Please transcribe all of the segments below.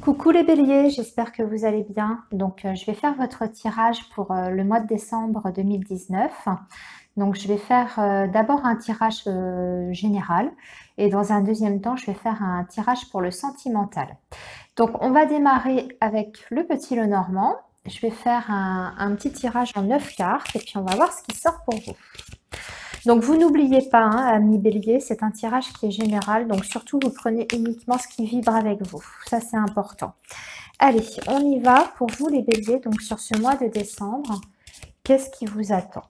Coucou les béliers, j'espère que vous allez bien. Donc, je vais faire votre tirage pour le mois de décembre 2019. Donc, je vais faire d'abord un tirage général et dans un deuxième temps, je vais faire un tirage pour le sentimental. Donc, on va démarrer avec le petit Lenormand. Je vais faire un petit tirage en 9 cartes et puis on va voir ce qui sort pour vous. Donc, vous n'oubliez pas, hein, amis béliers, c'est un tirage qui est général. Donc, surtout, vous prenez uniquement ce qui vibre avec vous. Ça, c'est important. Allez, on y va pour vous, les béliers. Donc, sur ce mois de décembre, qu'est-ce qui vous attend?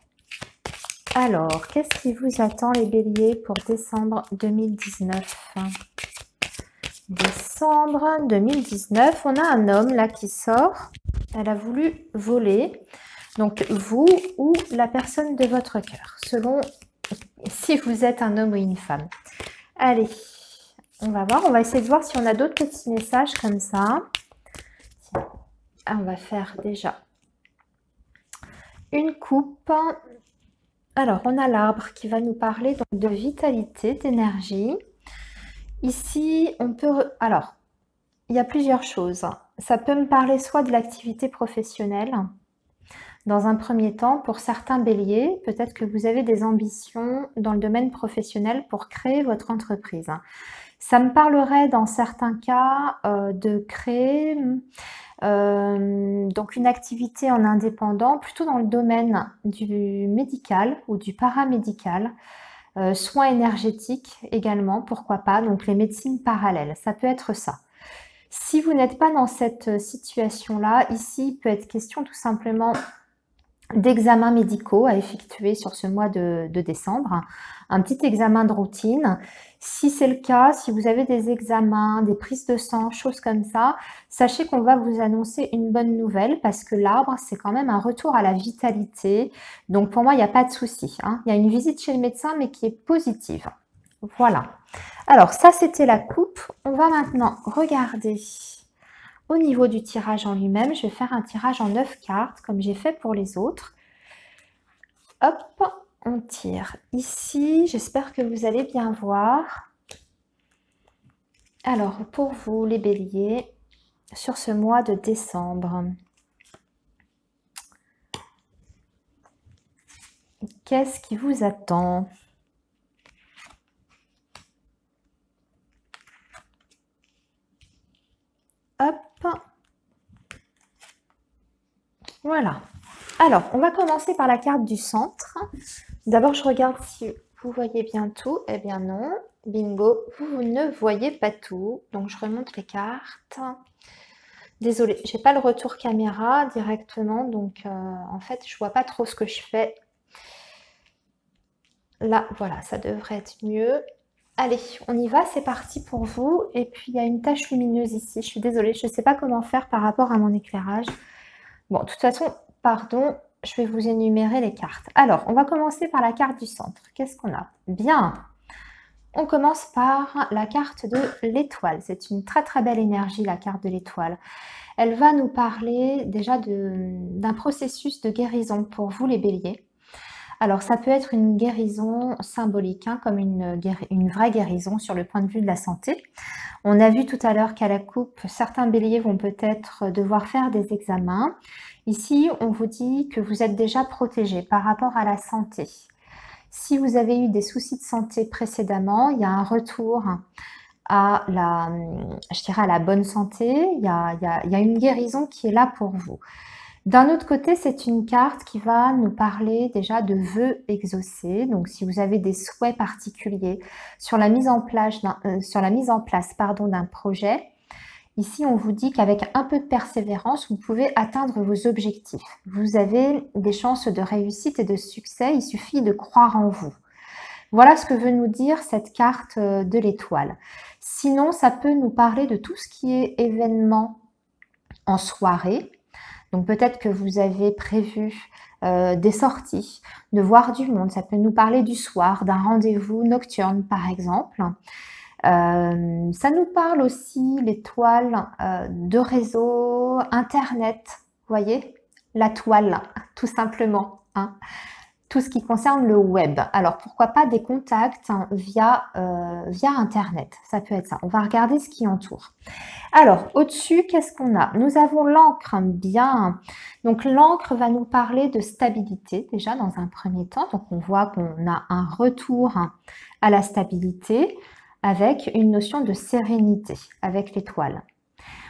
Alors, qu'est-ce qui vous attend, les béliers, pour décembre 2019? Décembre 2019, on a un homme, là, qui sort. Elle a voulu voler. Donc, vous ou la personne de votre cœur, selon si vous êtes un homme ou une femme. Allez, on va voir. On va essayer de voir si on a d'autres petits messages comme ça. On va faire déjà une coupe. Alors, on a l'arbre qui va nous parler donc de vitalité, d'énergie. Ici, on peut... Alors, il y a plusieurs choses. Ça peut me parler soit de l'activité professionnelle. Dans un premier temps, pour certains béliers, peut-être que vous avez des ambitions dans le domaine professionnel pour créer votre entreprise. Ça me parlerait dans certains cas de créer donc une activité en indépendant, plutôt dans le domaine du médical ou du paramédical, soins énergétiques également, pourquoi pas, donc les médecines parallèles, ça peut être ça. Si vous n'êtes pas dans cette situation-là, ici, il peut être question tout simplement d'examens médicaux à effectuer sur ce mois de décembre, un petit examen de routine. Si c'est le cas, si vous avez des examens, des prises de sang, choses comme ça, sachez qu'on va vous annoncer une bonne nouvelle parce que l'arbre, c'est quand même un retour à la vitalité. Donc pour moi, il n'y a pas de souci, hein. Il y a une visite chez le médecin, mais qui est positive. Voilà. Alors ça, c'était la coupe. On va maintenant regarder au niveau du tirage en lui-même. Je vais faire un tirage en 9 cartes, comme j'ai fait pour les autres. Hop, on tire ici. J'espère que vous allez bien voir. Alors, pour vous, les béliers, sur ce mois de décembre, qu'est-ce qui vous attend? Hop. Voilà. Alors, on va commencer par la carte du centre. D'abord, je regarde si vous voyez bien tout. Eh bien non. Bingo, vous ne voyez pas tout. Donc, je remonte les cartes. Désolée, j'ai pas le retour caméra directement. Donc, en fait, je vois pas trop ce que je fais. Là, voilà, ça devrait être mieux. Allez, on y va, c'est parti pour vous. Et puis, il y a une tache lumineuse ici. Je suis désolée, je ne sais pas comment faire par rapport à mon éclairage. Bon, de toute façon, pardon, je vais vous énumérer les cartes. Alors, on va commencer par la carte du centre. Qu'est-ce qu'on a? Bien, on commence par la carte de l'étoile. C'est une très très belle énergie, la carte de l'étoile. Elle va nous parler déjà d'un processus de guérison pour vous les béliers. Alors, ça peut être une guérison symbolique, hein, comme une vraie guérison sur le point de vue de la santé. On a vu tout à l'heure qu'à la coupe, certains béliers vont peut-être devoir faire des examens. Ici, on vous dit que vous êtes déjà protégé par rapport à la santé. Si vous avez eu des soucis de santé précédemment, il y a un retour à la bonne santé. Il y a une guérison qui est là pour vous. D'un autre côté, c'est une carte qui va nous parler déjà de vœux exaucés. Donc, si vous avez des souhaits particuliers sur la mise en place d'un projet, ici, on vous dit qu'avec un peu de persévérance, vous pouvez atteindre vos objectifs. Vous avez des chances de réussite et de succès. Il suffit de croire en vous. Voilà ce que veut nous dire cette carte de l'étoile. Sinon, ça peut nous parler de tout ce qui est événement en soirée. Donc peut-être que vous avez prévu des sorties, de voir du monde. Ça peut nous parler du soir, d'un rendez-vous nocturne par exemple. Ça nous parle aussi, l'étoile, de réseau, Internet. Vous voyez, la toile, tout simplement, hein. tout ce qui concerne le web. Alors, pourquoi pas des contacts via Internet. Ça peut être ça. On va regarder ce qui entoure. Alors, au-dessus, qu'est-ce qu'on a? Nous avons l'encre, bien. Donc, l'encre va nous parler de stabilité, déjà, dans un premier temps. Donc, on voit qu'on a un retour à la stabilité avec une notion de sérénité, avec l'étoile.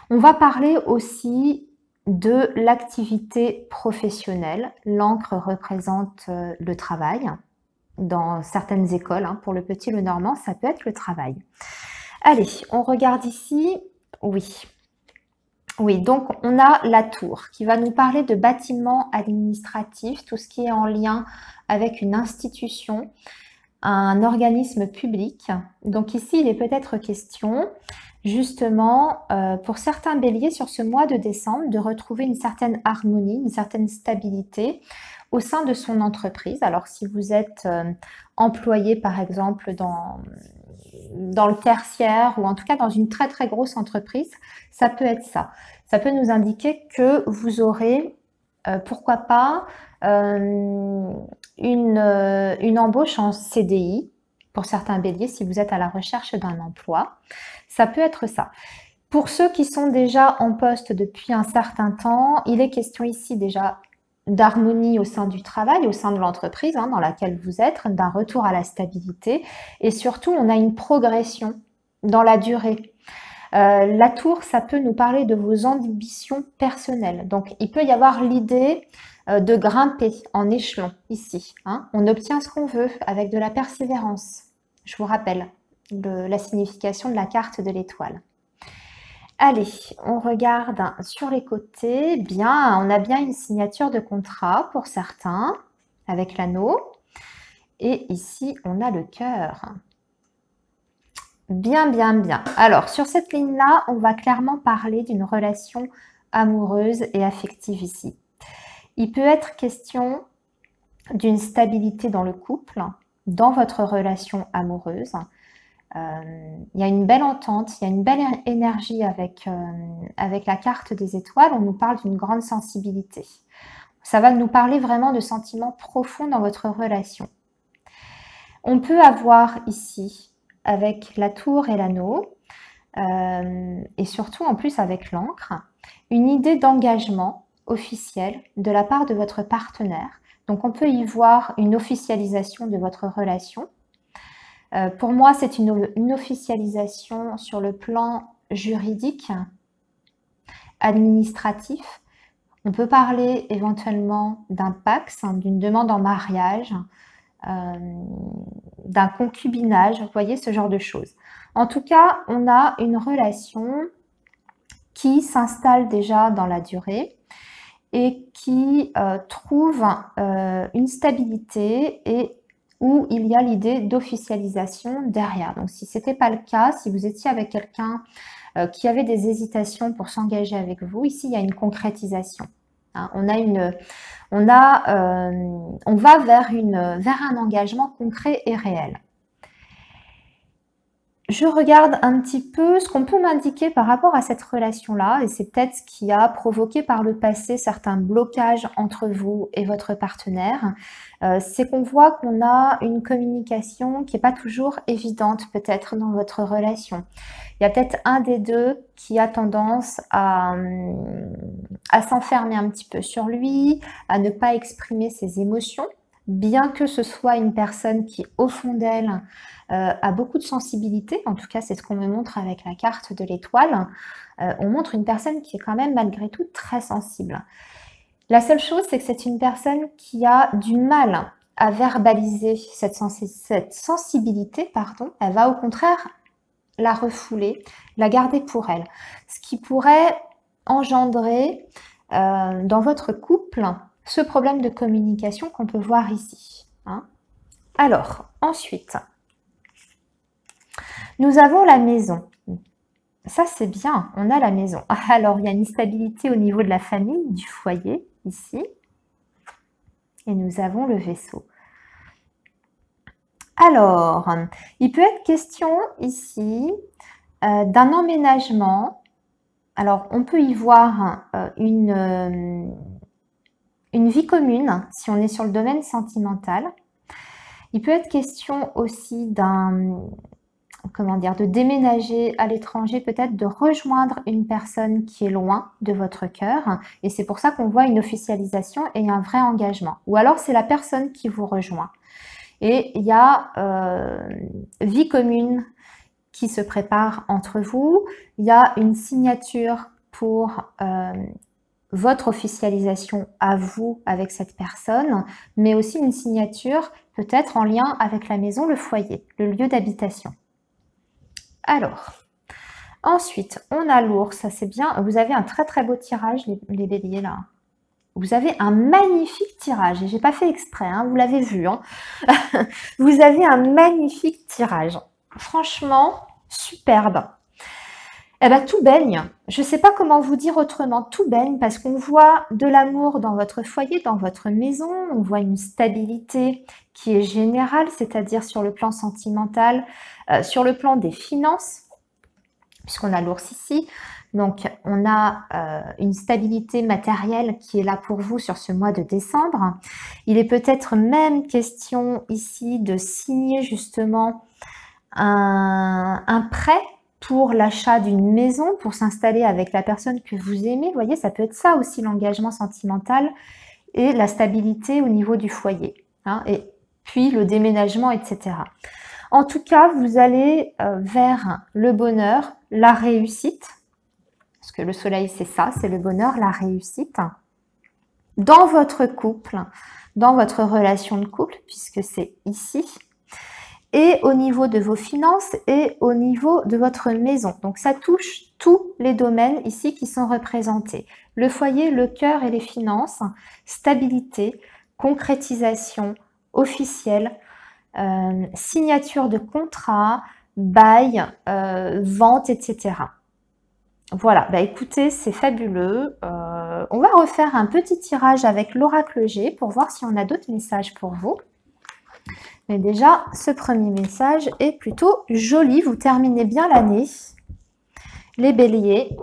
On va parler aussi de l'activité professionnelle. L'encre représente le travail. Dans certaines écoles, pour le petit Lenormand, ça peut être le travail. Allez, on regarde ici. Oui, donc on a la tour qui va nous parler de bâtiments administratifs, tout ce qui est en lien avec une institution, un organisme public. Donc ici, il est peut-être question, justement, pour certains béliers sur ce mois de décembre, de retrouver une certaine harmonie, une certaine stabilité au sein de son entreprise. Alors si vous êtes employé, par exemple, dans le tertiaire ou en tout cas dans une très très grosse entreprise, ça peut être ça. Ça peut nous indiquer que vous aurez, pourquoi pas, une embauche en CDI pour certains béliers si vous êtes à la recherche d'un emploi. Ça peut être ça. Pour ceux qui sont déjà en poste depuis un certain temps, il est question ici déjà d'harmonie au sein du travail, au sein de l'entreprise dans laquelle vous êtes, d'un retour à la stabilité et surtout on a une progression dans la durée. La tour, ça peut nous parler de vos ambitions personnelles. Donc il peut y avoir l'idée de grimper en échelon ici. On obtient ce qu'on veut avec de la persévérance. Je vous rappelle la signification de la carte de l'étoile. Allez, on regarde sur les côtés. Bien, on a bien une signature de contrat pour certains, avec l'anneau. Et ici, on a le cœur. Bien, bien, bien. Alors, sur cette ligne-là, on va clairement parler d'une relation amoureuse et affective ici. Il peut être question d'une stabilité dans le couple, dans votre relation amoureuse. Il y a une belle entente, il y a une belle énergie avec la carte des étoiles. On nous parle d'une grande sensibilité. Ça va nous parler vraiment de sentiments profonds dans votre relation. On peut avoir ici, avec la tour et l'anneau, et surtout en plus avec l'encre, une idée d'engagement officiel de la part de votre partenaire. Donc on peut y voir une officialisation de votre relation. Pour moi, c'est une officialisation sur le plan juridique, administratif. On peut parler éventuellement d'un pax, d'une demande en mariage, d'un concubinage, vous voyez, ce genre de choses. En tout cas, on a une relation qui s'installe déjà dans la durée et qui trouve une stabilité et où il y a l'idée d'officialisation derrière. Donc si ce n'était pas le cas, si vous étiez avec quelqu'un qui avait des hésitations pour s'engager avec vous, ici il y a une concrétisation. On va vers un engagement concret et réel. Je regarde un petit peu ce qu'on peut m'indiquer par rapport à cette relation-là, et c'est peut-être ce qui a provoqué par le passé certains blocages entre vous et votre partenaire. C'est qu'on voit qu'on a une communication qui n'est pas toujours évidente peut-être dans votre relation. Il y a peut-être un des deux qui a tendance à s'enfermer un petit peu sur lui, à ne pas exprimer ses émotions, bien que ce soit une personne qui, au fond d'elle, a beaucoup de sensibilité. En tout cas, c'est ce qu'on me montre avec la carte de l'étoile. On montre une personne qui est quand même, malgré tout, très sensible. La seule chose, c'est que c'est une personne qui a du mal à verbaliser cette sensibilité, pardon. Elle va au contraire la refouler, la garder pour elle. Ce qui pourrait engendrer dans votre couple ce problème de communication qu'on peut voir ici. Alors, ensuite, nous avons la maison. Ça, c'est bien, on a la maison. Alors, il y a une stabilité au niveau de la famille, du foyer, ici. Et nous avons le vaisseau. Alors, il peut être question ici d'un emménagement. Alors, on peut y voir une vie commune, si on est sur le domaine sentimental. Il peut être question aussi de déménager à l'étranger, peut-être de rejoindre une personne qui est loin de votre cœur. Et c'est pour ça qu'on voit une officialisation et un vrai engagement. Ou alors, c'est la personne qui vous rejoint. Et il y a vie commune qui se prépare entre vous. Il y a une signature pour votre officialisation à vous avec cette personne, mais aussi une signature peut-être en lien avec la maison, le foyer, le lieu d'habitation. Alors, ensuite, on a l'ours, ça c'est bien. Vous avez un très très beau tirage, les béliers là. Vous avez un magnifique tirage, et j'ai pas fait exprès, hein, vous l'avez vu. Hein. Vous avez un magnifique tirage. Franchement, superbe. Eh bien, tout baigne. Je ne sais pas comment vous dire autrement. Tout baigne parce qu'on voit de l'amour dans votre foyer, dans votre maison. On voit une stabilité qui est générale, c'est-à-dire sur le plan sentimental, sur le plan des finances, puisqu'on a l'ours ici. Donc, on a une stabilité matérielle qui est là pour vous sur ce mois de décembre. Il est peut-être même question ici de signer justement un prêt pour l'achat d'une maison, pour s'installer avec la personne que vous aimez. Vous voyez, ça peut être ça aussi l'engagement sentimental et la stabilité au niveau du foyer. Hein, et puis le déménagement, etc. En tout cas, vous allez vers le bonheur, la réussite, parce que le soleil, c'est ça, c'est le bonheur, la réussite, dans votre couple, dans votre relation de couple, puisque c'est ici, et au niveau de vos finances et au niveau de votre maison. Donc ça touche tous les domaines ici qui sont représentés. Le foyer, le cœur et les finances, stabilité, concrétisation officielle, signature de contrat, bail, vente, etc. Voilà, bah écoutez, c'est fabuleux. On va refaire un petit tirage avec l'oracle G pour voir si on a d'autres messages pour vous. Mais déjà, ce premier message est plutôt joli. Vous terminez bien l'année, les béliers.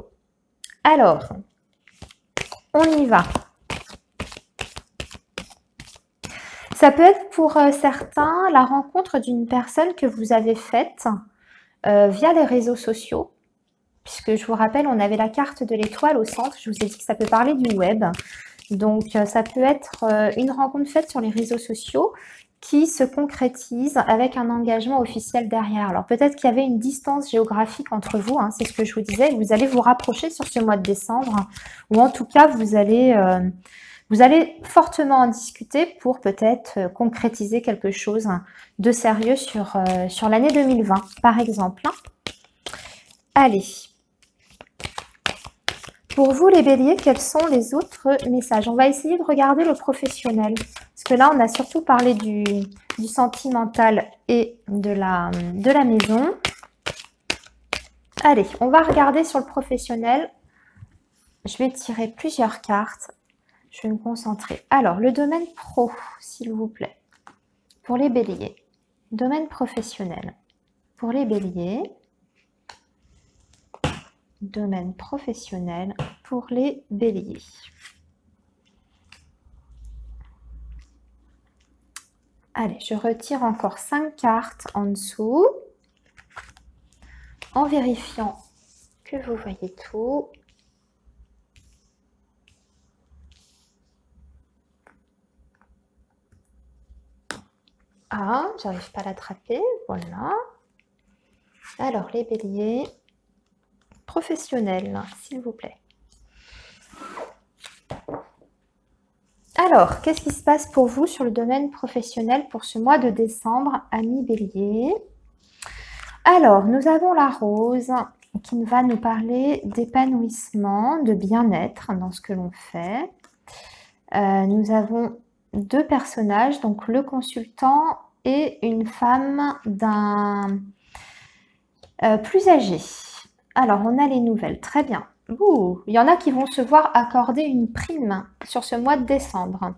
Alors, on y va. Ça peut être pour certains la rencontre d'une personne que vous avez faite via les réseaux sociaux. Puisque je vous rappelle, on avait la carte de l'étoile au centre. Je vous ai dit que ça peut parler du web. Donc, ça peut être une rencontre faite sur les réseaux sociaux qui se concrétise avec un engagement officiel derrière. Alors peut-être qu'il y avait une distance géographique entre vous, hein, c'est ce que je vous disais, vous allez vous rapprocher sur ce mois de décembre, ou en tout cas vous allez fortement en discuter pour peut-être concrétiser quelque chose de sérieux sur l'année 2020, par exemple. Allez. Pour vous, les béliers, quels sont les autres messages? On va essayer de regarder le professionnel. Parce que là, on a surtout parlé du sentimental et de la maison. Allez, on va regarder sur le professionnel. Je vais tirer plusieurs cartes. Je vais me concentrer. Alors, le domaine pro, s'il vous plaît. Pour les béliers. Domaine professionnel. Pour les béliers. Domaine professionnel pour les béliers. Allez, je retire encore 5 cartes en dessous, en vérifiant que vous voyez tout. Ah, j'arrive pas à l'attraper, voilà. Alors, les béliers... professionnel, s'il vous plaît. Alors, qu'est-ce qui se passe pour vous sur le domaine professionnel pour ce mois de décembre, amis bélier? Alors, nous avons la rose qui va nous parler d'épanouissement, de bien-être dans ce que l'on fait. Nous avons deux personnages, donc le consultant et une femme d'un plus âgé. Alors, on a les nouvelles, très bien. Ouh, il y en a qui vont se voir accorder une prime sur ce mois de décembre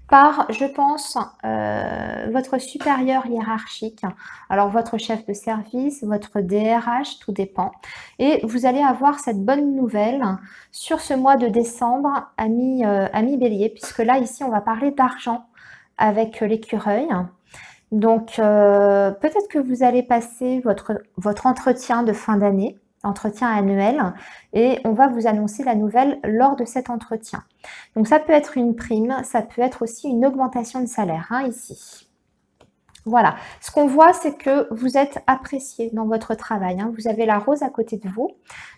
par, je pense, votre supérieur hiérarchique. Alors, votre chef de service, votre DRH, tout dépend. Et vous allez avoir cette bonne nouvelle sur ce mois de décembre, ami Bélier, puisque là, ici, on va parler d'argent avec l'écureuil. Donc, peut-être que vous allez passer votre entretien de fin d'année, entretien annuel, et on va vous annoncer la nouvelle lors de cet entretien. Donc, ça peut être une prime, ça peut être aussi une augmentation de salaire, hein, ici. Voilà, ce qu'on voit, c'est que vous êtes apprécié dans votre travail, hein. Vous avez la rose à côté de vous.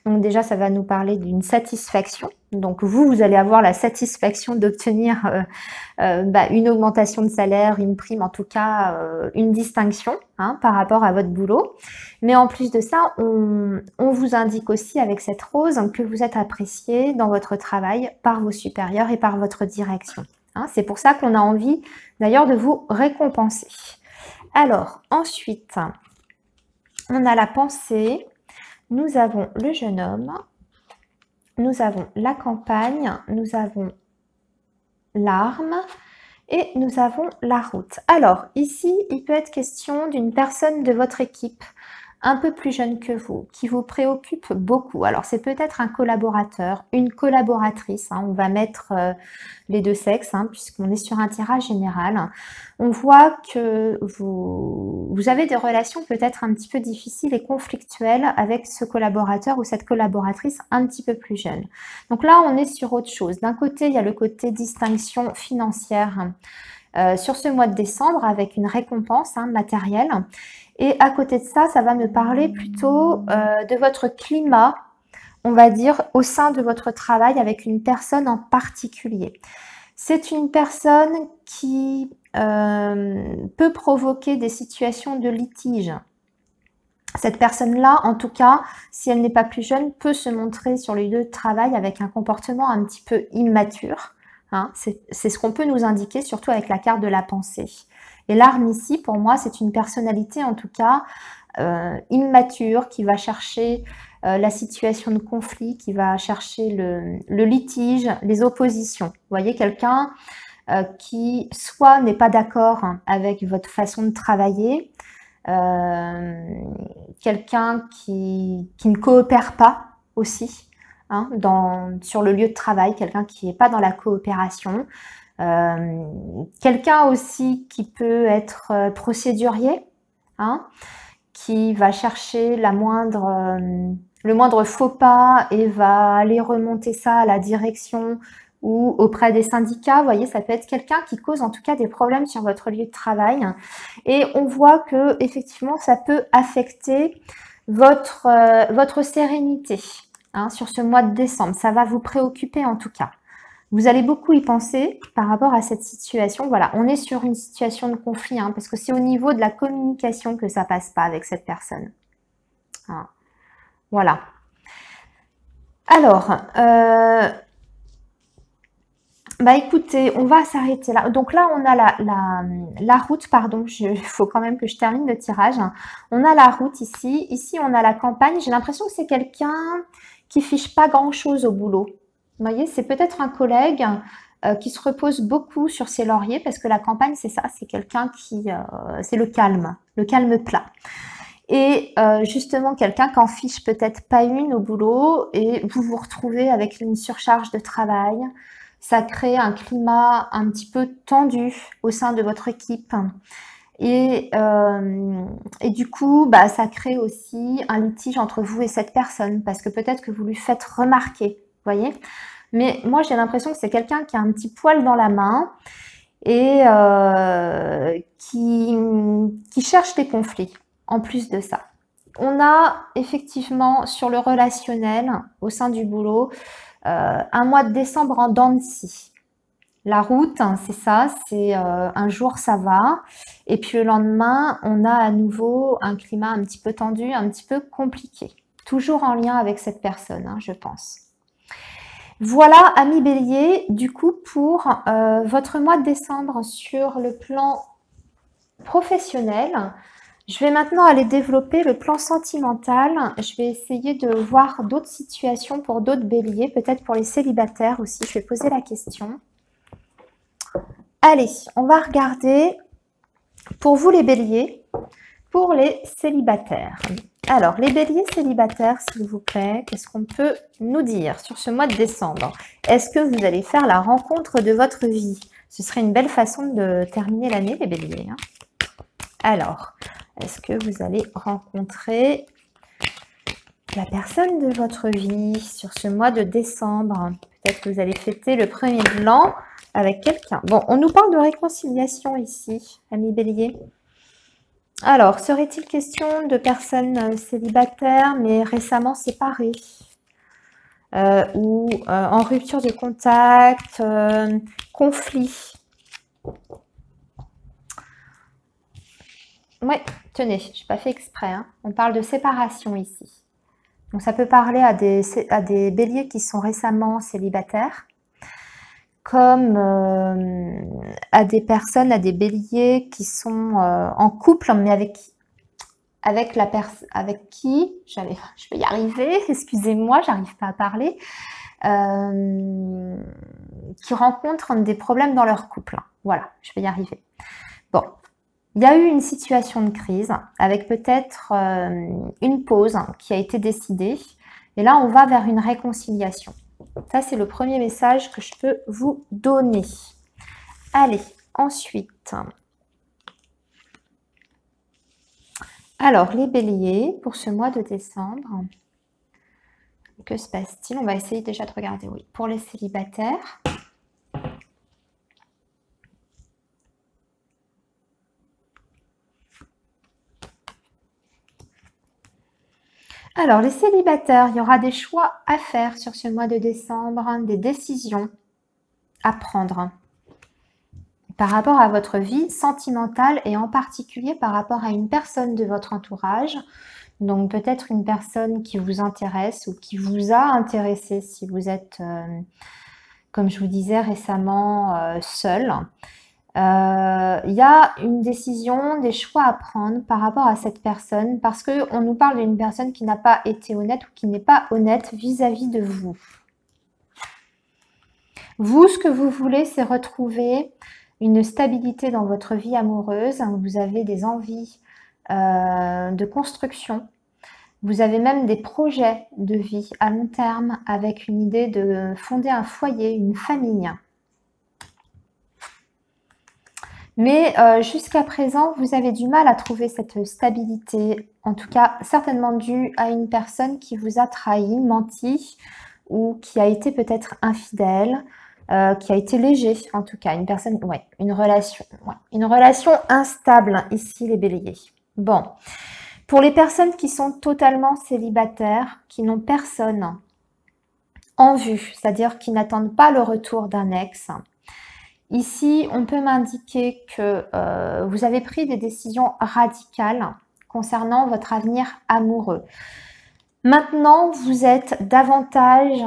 Donc déjà, ça va nous parler d'une satisfaction. Donc vous allez avoir la satisfaction d'obtenir une augmentation de salaire, une prime, en tout cas une distinction, hein, par rapport à votre boulot. Mais en plus de ça, on vous indique aussi avec cette rose que vous êtes apprécié dans votre travail par vos supérieurs et par votre direction, hein. C'est pour ça qu'on a envie d'ailleurs de vous récompenser. Alors, ensuite, on a la pensée, nous avons le jeune homme, nous avons la campagne, nous avons l'arme et nous avons la route. Alors, ici, il peut être question d'une personne de votre équipe un peu plus jeune que vous, qui vous préoccupe beaucoup. Alors, c'est peut-être un collaborateur, une collaboratrice, hein, on va mettre les deux sexes, hein, puisqu'on est sur un tirage général. On voit que vous avez des relations peut-être un petit peu difficiles et conflictuelles avec ce collaborateur ou cette collaboratrice un petit peu plus jeune. Donc là, on est sur autre chose. D'un côté, il y a le côté distinction financière sur ce mois de décembre avec une récompense, hein, matérielle. Et à côté de ça, ça va me parler plutôt de votre climat, on va dire, au sein de votre travail avec une personne en particulier. C'est une personne qui peut provoquer des situations de litige. Cette personne-là, en tout cas, si elle n'est pas plus jeune, peut se montrer sur le lieu de travail avec un comportement un petit peu immature, hein. C'est ce qu'on peut nous indiquer, surtout avec la carte de la pensée. Et l'arme ici, pour moi, c'est une personnalité, en tout cas, immature, qui va chercher la situation de conflit, qui va chercher le litige, les oppositions. Vous voyez, quelqu'un qui soit n'est pas d'accord avec votre façon de travailler, quelqu'un qui ne coopère pas aussi, hein, sur le lieu de travail, quelqu'un qui n'est pas dans la coopération, quelqu'un aussi qui peut être procédurier, hein, qui va chercher le moindre faux pas et va aller remonter ça à la direction ou auprès des syndicats. Vous voyez, ça peut être quelqu'un qui cause en tout cas des problèmes sur votre lieu de travail. Et on voit que effectivement, ça peut affecter votre sérénité, hein, sur ce mois de décembre. Ça va vous préoccuper en tout cas. Vous allez beaucoup y penser par rapport à cette situation. Voilà, on est sur une situation de conflit, hein, parce que c'est au niveau de la communication que ça passe pas avec cette personne. Hein. Voilà. Alors, écoutez, on va s'arrêter là. Donc là, on a la route, pardon, il faut quand même que je termine le tirage. On a la route ici. Ici, on a la campagne. J'ai l'impression que c'est quelqu'un qui fiche pas grand-chose au boulot. Vous voyez, c'est peut-être un collègue qui se repose beaucoup sur ses lauriers parce que la campagne, c'est ça, c'est quelqu'un qui... c'est le calme plat. Et justement, quelqu'un qui en fiche peut-être pas une au boulot et vous vous retrouvez avec une surcharge de travail. Ça crée un climat un petit peu tendu au sein de votre équipe. Et du coup, ça crée aussi un litige entre vous et cette personne parce que peut-être que vous lui faites remarquer, vous voyez. Mais moi, j'ai l'impression que c'est quelqu'un qui a un petit poil dans la main et qui cherche des conflits en plus de ça. On a effectivement sur le relationnel au sein du boulot un mois de décembre en dents de scie. La route, hein, c'est ça, c'est un jour ça va et puis le lendemain, on a à nouveau un climat un petit peu tendu, un petit peu compliqué. Toujours en lien avec cette personne, hein, je pense. Voilà, amis Bélier, du coup, pour votre mois de décembre sur le plan professionnel. Je vais maintenant aller développer le plan sentimental. Je vais essayer de voir d'autres situations pour d'autres béliers, peut-être pour les célibataires aussi. Je vais poser la question. Allez, on va regarder pour vous les béliers, pour les célibataires. Alors, les béliers célibataires, s'il vous plaît, qu'est-ce qu'on peut nous dire sur ce mois de décembre? Est-ce que vous allez faire la rencontre de votre vie? Ce serait une belle façon de terminer l'année, les béliers. Hein. Alors, est-ce que vous allez rencontrer la personne de votre vie sur ce mois de décembre? Peut-être que vous allez fêter le premier de l'an avec quelqu'un. Bon, on nous parle de réconciliation ici, amis béliers. Alors, serait-il question de personnes célibataires mais récemment séparées ou en rupture de contact, conflit? Oui, tenez, je n'ai pas fait exprès. Hein. On parle de séparation ici. Donc, ça peut parler à des béliers qui sont récemment célibataires, comme à des personnes, à des béliers qui sont en couple, mais avec qui, je vais y arriver, excusez-moi, j'arrive pas à parler, qui rencontrent des problèmes dans leur couple. Voilà, je vais y arriver. Bon, il y a eu une situation de crise avec peut-être une pause qui a été décidée. Et là, on va vers une réconciliation. Ça, c'est le premier message que je peux vous donner. Allez, ensuite. Alors, les béliers, pour ce mois de décembre, que se passe-t-il? On va essayer déjà de regarder, oui. Pour les célibataires. Alors, les célibataires, il y aura des choix à faire sur ce mois de décembre, des décisions à prendre par rapport à votre vie sentimentale et en particulier par rapport à une personne de votre entourage. Donc, peut-être une personne qui vous intéresse ou qui vous a intéressé si vous êtes, comme je vous disais récemment, seul. Il y a une décision, des choix à prendre par rapport à cette personne parce qu'on nous parle d'une personne qui n'a pas été honnête ou qui n'est pas honnête vis-à-vis de vous. Vous, ce que vous voulez, c'est retrouver une stabilité dans votre vie amoureuse. Vous avez des envies de construction. Vous avez même des projets de vie à long terme avec une idée de fonder un foyer, une famille. Mais jusqu'à présent, vous avez du mal à trouver cette stabilité, en tout cas certainement due à une personne qui vous a trahi, menti, ou qui a été peut-être infidèle, qui a été léger, en tout cas, une personne, ouais, une relation instable ici, les béliers. Bon, pour les personnes qui sont totalement célibataires, qui n'ont personne en vue, c'est-à-dire qui n'attendent pas le retour d'un ex, ici, on peut m'indiquer que vous avez pris des décisions radicales concernant votre avenir amoureux. Maintenant, vous êtes davantage,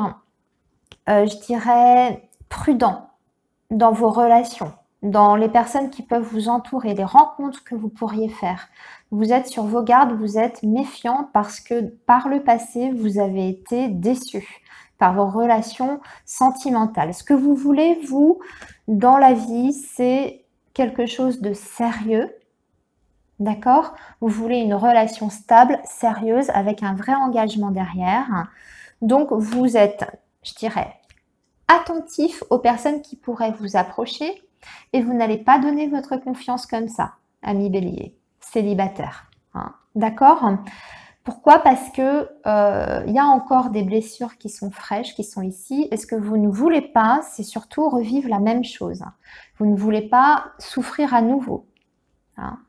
je dirais, prudent dans vos relations, dans les personnes qui peuvent vous entourer, les rencontres que vous pourriez faire. Vous êtes sur vos gardes, vous êtes méfiant parce que par le passé, vous avez été déçu par vos relations sentimentales. Ce que vous voulez, vous, dans la vie, c'est quelque chose de sérieux, d'accord? Vous voulez une relation stable, sérieuse, avec un vrai engagement derrière. Donc, vous êtes, je dirais, attentif aux personnes qui pourraient vous approcher et vous n'allez pas donner votre confiance comme ça, ami bélier, célibataire. Hein, d'accord? Pourquoi? Parce que y a encore des blessures qui sont fraîches, qui sont ici. Et ce que vous ne voulez pas, c'est surtout revivre la même chose. Vous ne voulez pas souffrir à nouveau. Hein.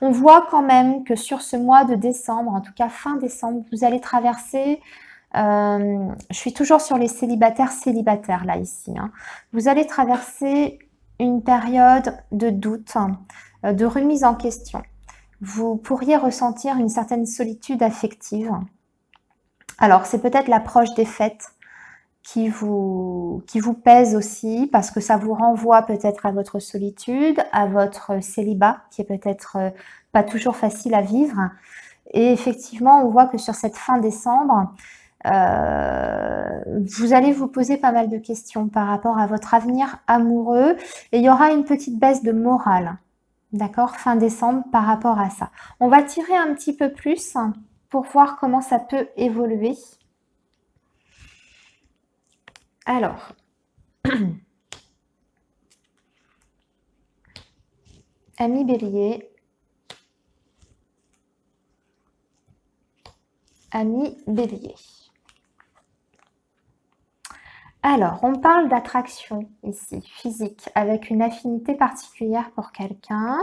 On voit quand même que sur ce mois de décembre, en tout cas fin décembre, vous allez traverser... je suis toujours sur les célibataires là ici. Hein. Vous allez traverser une période de doute, de remise en question. Vous pourriez ressentir une certaine solitude affective. Alors, c'est peut-être l'approche des fêtes qui vous pèse aussi, parce que ça vous renvoie peut-être à votre solitude, à votre célibat, qui est peut-être pas toujours facile à vivre. Et effectivement, on voit que sur cette fin décembre, vous allez vous poser pas mal de questions par rapport à votre avenir amoureux et il y aura une petite baisse de morale, d'accord, fin décembre par rapport à ça. On va tirer un petit peu plus pour voir comment ça peut évoluer. Alors, ami Bélier, ami Bélier. Alors, on parle d'attraction ici, physique, avec une affinité particulière pour quelqu'un.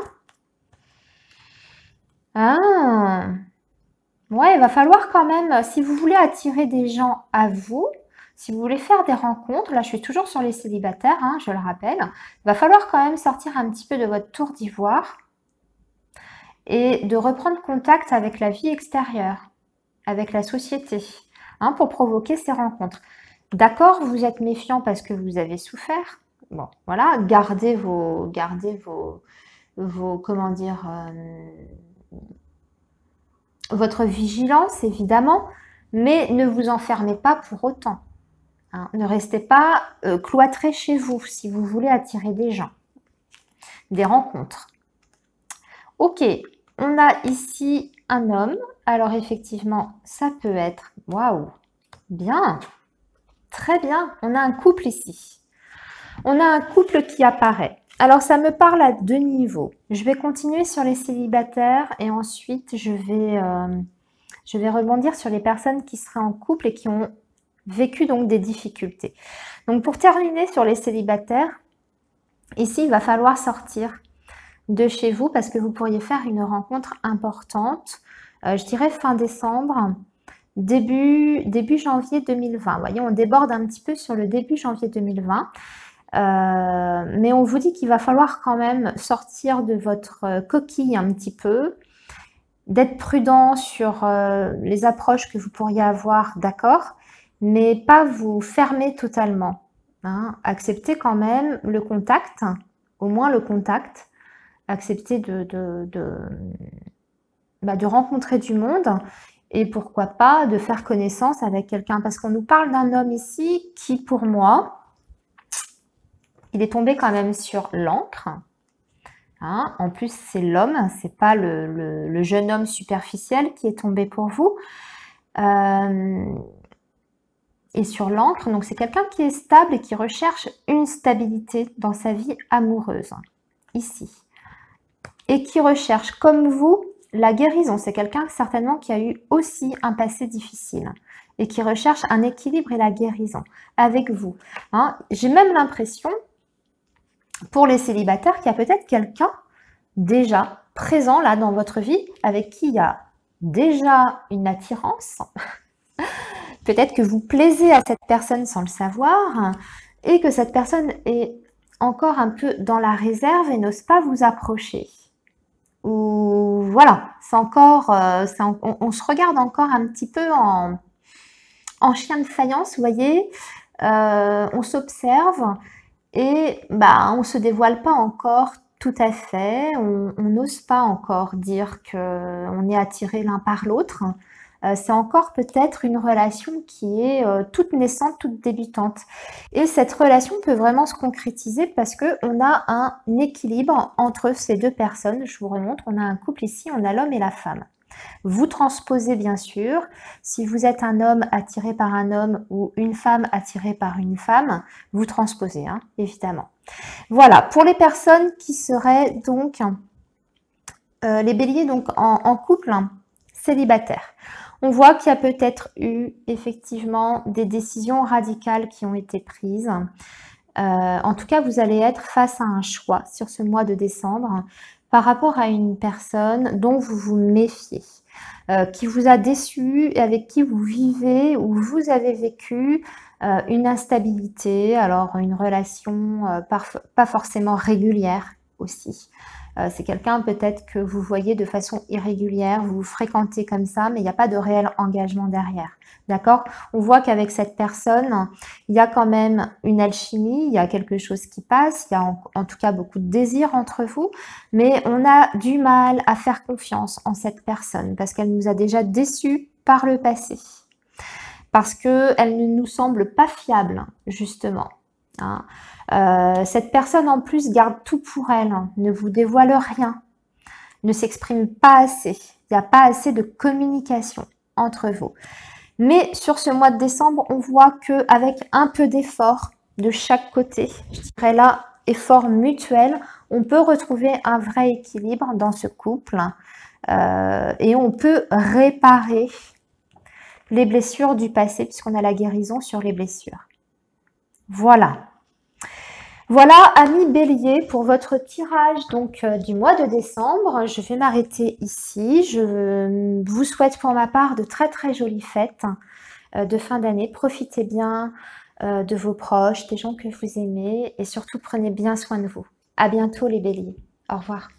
Ah, ouais, il va falloir quand même, si vous voulez attirer des gens à vous, si vous voulez faire des rencontres, là je suis toujours sur les célibataires, hein, je le rappelle, il va falloir quand même sortir un petit peu de votre tour d'ivoire et de reprendre contact avec la vie extérieure, avec la société, hein, pour provoquer ces rencontres. D'accord, vous êtes méfiant parce que vous avez souffert. Bon, voilà, gardez vos comment dire, votre vigilance, évidemment, mais ne vous enfermez pas pour autant. Hein. Ne restez pas cloîtré chez vous si vous voulez attirer des gens, des rencontres. Ok, on a ici un homme. Alors effectivement, ça peut être... Waouh, bien, très bien. On a un couple ici. On a un couple qui apparaît. Alors, ça me parle à deux niveaux. Je vais continuer sur les célibataires et ensuite, je vais rebondir sur les personnes qui seraient en couple et qui ont vécu donc des difficultés. Donc, pour terminer sur les célibataires, ici, il va falloir sortir de chez vous parce que vous pourriez faire une rencontre importante, je dirais fin décembre, début janvier 2020. Vous voyez, on déborde un petit peu sur le début janvier 2020. Mais on vous dit qu'il va falloir quand même sortir de votre coquille un petit peu, d'être prudent sur les approches que vous pourriez avoir, d'accord, mais pas vous fermer totalement. Hein. Acceptez quand même le contact, au moins le contact, accepter de rencontrer du monde et pourquoi pas de faire connaissance avec quelqu'un, parce qu'on nous parle d'un homme ici qui, pour moi, il est tombé quand même sur l'encre. Hein. En plus, c'est l'homme, c'est pas le jeune homme superficiel qui est tombé pour vous. Et sur l'encre, donc c'est quelqu'un qui est stable et qui recherche une stabilité dans sa vie amoureuse, ici. Et qui recherche, comme vous, la guérison. C'est quelqu'un certainement qui a eu aussi un passé difficile et qui recherche un équilibre et la guérison avec vous. Hein. J'ai même l'impression, pour les célibataires, qu'il y a peut-être quelqu'un déjà présent là dans votre vie avec qui il y a déjà une attirance. Peut-être que vous plaisez à cette personne sans le savoir et que cette personne est encore un peu dans la réserve et n'ose pas vous approcher. Ou voilà, c'est encore, on se regarde encore un petit peu en chien de faïence, vous voyez, on s'observe et on ne se dévoile pas encore tout à fait, on n'ose pas encore dire qu'on est attiré l'un par l'autre. C'est encore peut-être une relation qui est toute naissante, toute débutante. Et cette relation peut vraiment se concrétiser parce qu'on a un équilibre entre ces deux personnes. Je vous remontre, on a un couple ici, on a l'homme et la femme. Vous transposez bien sûr, si vous êtes un homme attiré par un homme ou une femme attirée par une femme, vous transposez, hein, évidemment. Voilà, pour les personnes qui seraient donc, les béliers donc en couple, célibataire. On voit qu'il y a peut-être eu effectivement des décisions radicales qui ont été prises. En tout cas, vous allez être face à un choix sur ce mois de décembre par rapport à une personne dont vous vous méfiez, qui vous a déçu et avec qui vous vivez ou vous avez vécu une instabilité, alors une relation pas forcément régulière aussi. C'est quelqu'un peut-être que vous voyez de façon irrégulière, vous vous fréquentez comme ça, mais il n'y a pas de réel engagement derrière. D'accord? On voit qu'avec cette personne, il y a quand même une alchimie, il y a quelque chose qui passe, il y a en tout cas beaucoup de désir entre vous, mais on a du mal à faire confiance en cette personne parce qu'elle nous a déjà déçus par le passé. Parce qu'elle ne nous semble pas fiable, justement. Hein. Cette personne en plus garde tout pour elle, hein, ne vous dévoile rien, ne s'exprime pas assez. Il n'y a pas assez de communication entre vous. Mais sur ce mois de décembre, on voit qu'avec un peu d'effort de chaque côté, je dirais là, effort mutuel, on peut retrouver un vrai équilibre dans ce couple et on peut réparer les blessures du passé puisqu'on a la guérison sur les blessures. Voilà. Voilà, amis Bélier, pour votre tirage donc du mois de décembre. Je vais m'arrêter ici. Je vous souhaite pour ma part de très très jolies fêtes de fin d'année. Profitez bien de vos proches, des gens que vous aimez et surtout prenez bien soin de vous. À bientôt les Béliers. Au revoir.